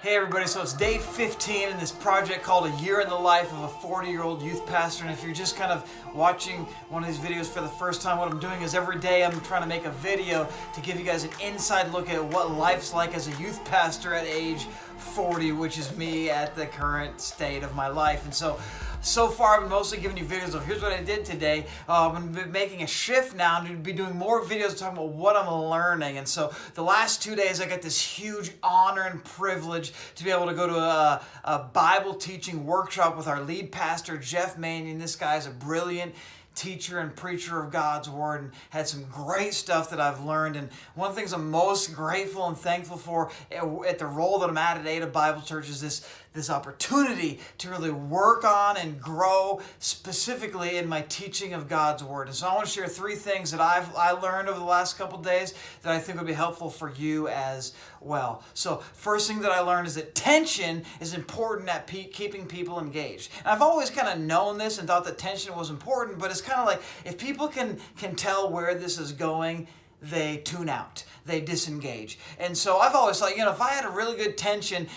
Hey everybody, so it's day 15 in this project called A Year in the Life of a 40-year-old youth pastor. And if you're just kind of watching one of these videos for the first time, what I'm doing is every day I'm trying to make a video to give you guys an inside look at what life's like as a youth pastor at age 40, which is me at the current state of my life. And so far, I've been mostly giving you videos of here's what I did today. I'm going to be making a shift now and to be doing more videos talking about what I'm learning. And so the last 2 days, I got this huge honor and privilege to be able to go to a Bible teaching workshop with our lead pastor, Jeff Manion. This guy's a brilliant teacher and preacher of God's Word and had some great stuff that I've learned. And one of the things I'm most grateful and thankful for at the role that I'm at Ada Bible Church is this opportunity to really work on and grow specifically in my teaching of God's Word. And so I want to share 3 things that I learned over the last couple days that I think would be helpful for you as well. So first thing that I learned is that tension is important at keeping people engaged. And I've always kind of known this and thought that tension was important, but it's kind of like if people can tell where this is going, they tune out, they disengage. And so I've always thought, if I had a really good tension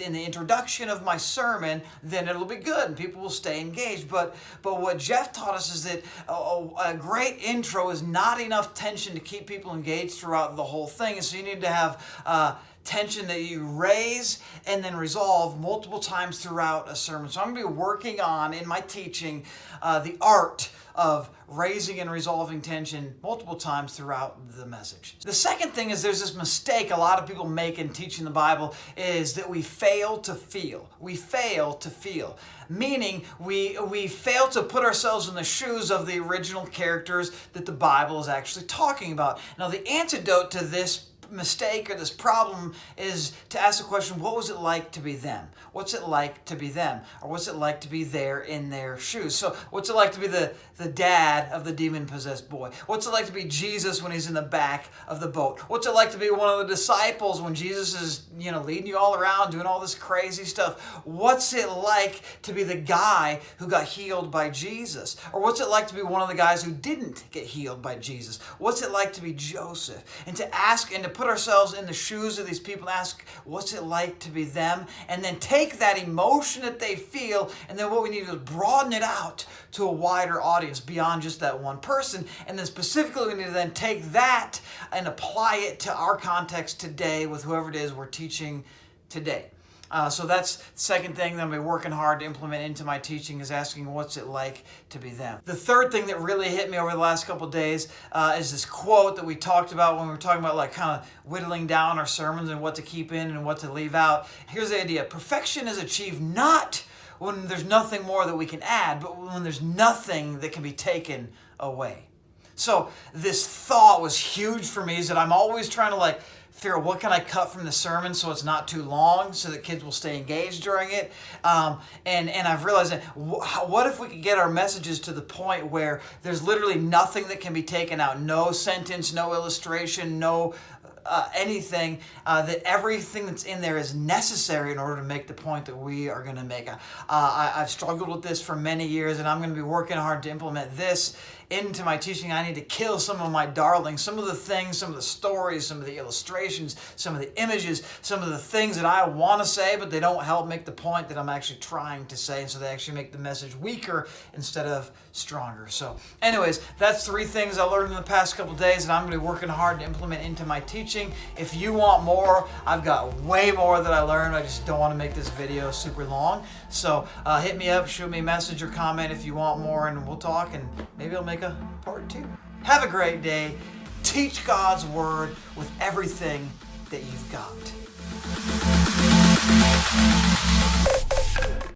in the introduction of my sermon, then it'll be good and people will stay engaged. But what Jeff taught us is that a great intro is not enough tension to keep people engaged throughout the whole thing. And so you need to have tension that you raise and then resolve multiple times throughout a sermon. So I'm going to be working on, in my teaching, the art of raising and resolving tension multiple times throughout the message. The second thing is there's this mistake a lot of people make in teaching the Bible is that we fail to feel. We fail to feel. Meaning we fail to put ourselves in the shoes of the original characters that the Bible is actually talking about. Now the antidote to this mistake or this problem is to ask the question, what was it like to be them? What's it like to be them? Or what's it like to be there in their shoes? So what's it like to be the dad of the demon-possessed boy? What's it like to be Jesus when he's in the back of the boat? What's it like to be one of the disciples when Jesus is, leading you all around, doing all this crazy stuff? What's it like to be the guy who got healed by Jesus? Or what's it like to be one of the guys who didn't get healed by Jesus? What's it like to be Joseph? And to ask and to put ourselves in the shoes of these people and ask, what's it like to be them? And then take that emotion that they feel, and then what we need to do is broaden it out to a wider audience beyond just that one person. And then specifically we need to then take that and apply it to our context today with whoever it is we're teaching today. So that's the second thing that I'm going to be working hard to implement into my teaching is asking what's it like to be them. The third thing that really hit me over the last couple of days is this quote that we talked about when we were talking about kind of whittling down our sermons and what to keep in and what to leave out. Here's the idea. Perfection is achieved not when there's nothing more that we can add, but when there's nothing that can be taken away. So this thought was huge for me is that I'm always trying to figure out what can I cut from the sermon so it's not too long so that kids will stay engaged during it. And I've realized that what if we could get our messages to the point where there's literally nothing that can be taken out, no sentence, no illustration, no anything, that everything that's in there is necessary in order to make the point that we are going to make. I've struggled with this for many years, and I'm going to be working hard to implement this into my teaching. I need to kill some of my darlings, some of the things, some of the stories, some of the illustrations, some of the images, some of the things that I want to say, but they don't help make the point that I'm actually trying to say, and so they actually make the message weaker instead of stronger. So anyways, that's 3 things I learned in the past couple days, and I'm going to be working hard to implement into my teaching. If you want more, I've got way more that I learned. I just don't want to make this video super long. So hit me up, shoot me a message or comment if you want more, and we'll talk, and maybe I'll make a part 2. Have a great day. Teach God's Word with everything that you've got.